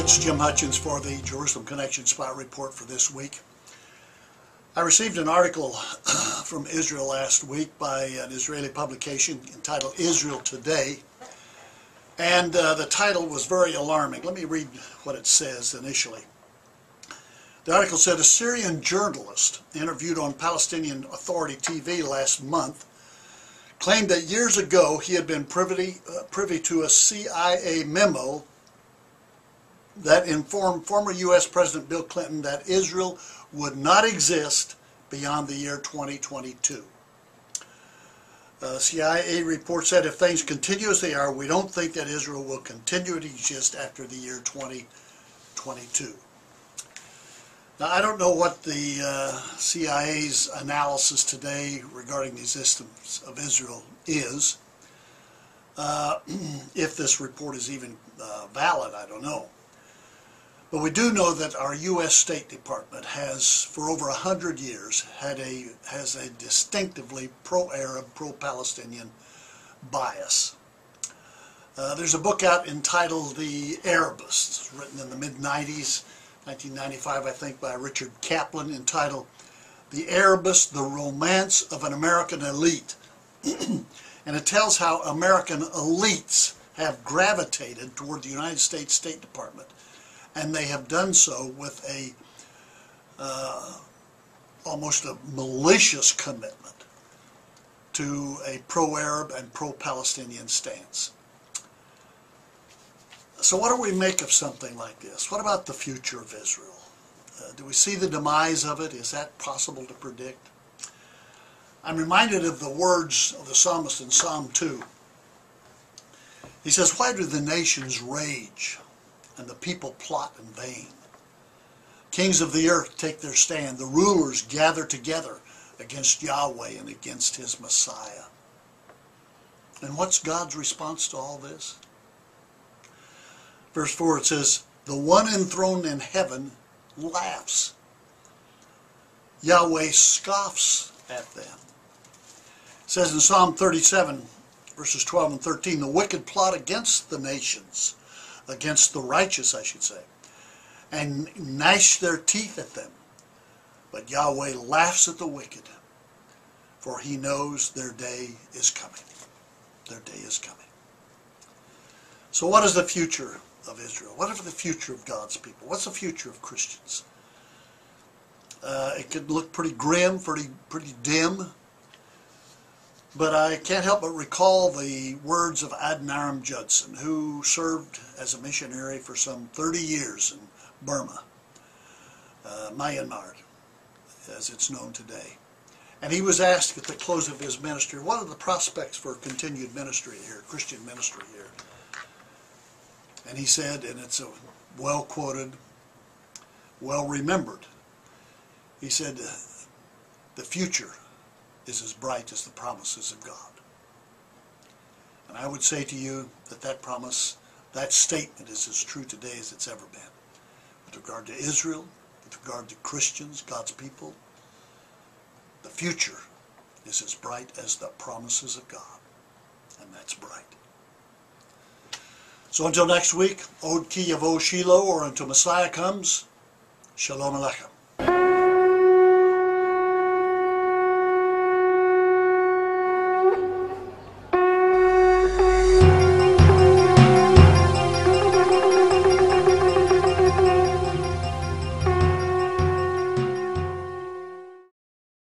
It's Jim Hutchins for the Jerusalem Connection Spot Report for this week. I received an article from Israel last week by an Israeli publication entitled Israel Today, and the title was very alarming. Let me read what it says initially. The article said a Syrian journalist interviewed on Palestinian Authority TV last month claimed that years ago he had been privy to a CIA memo that informed former U.S. President Bill Clinton that Israel would not exist beyond the year 2022. CIA report said if things continue as they are, we don't think that Israel will continue to exist after the year 2022. Now, I don't know what the CIA's analysis today regarding the existence of Israel is. If this report is even valid, I don't know. But we do know that our U.S. State Department has, for over 100 years, has a distinctively pro-Arab, pro-Palestinian bias. There's a book out entitled The Arabists, written in the mid-90s, 1995, I think, by Richard Kaplan, entitled The Arabists, the Romance of an American Elite. And it tells how American elites have gravitated toward the United States State Department. And they have done so with a almost a malicious commitment to a pro-Arab and pro-Palestinian stance. So what do we make of something like this? What about the future of Israel? Do we see the demise of it? Is that possible to predict? I'm reminded of the words of the psalmist in Psalm 2. He says, "Why do the nations rage and the people plot in vain? Kings of the earth take their stand. The rulers gather together against Yahweh and against his Messiah." And what's God's response to all this? Verse 4, it says, "The one enthroned in heaven laughs. Yahweh scoffs at them." It says in Psalm 37, verses 12 and 13, "The wicked plot against the nations," against the righteous, I should say, "and gnash their teeth at them. But Yahweh laughs at the wicked, for he knows their day is coming." Their day is coming. So what is the future of Israel? What is the future of God's people? What's the future of Christians? It could look pretty grim, pretty dim. But I can't help but recall the words of Adoniram Judson, who served as a missionary for some 30 years in Burma, Myanmar, as it's known today. And he was asked at the close of his ministry, what are the prospects for continued ministry here, Christian ministry here? And he said, and it's a well-quoted, well-remembered, he said, "The future is as bright as the promises of God." And I would say to you that that promise, that statement is as true today as it's ever been. With regard to Israel, with regard to Christians, God's people, the future is as bright as the promises of God. And that's bright. So until next week, Od Ki Yavo Shiloh, or until Messiah comes, Shalom Aleichem.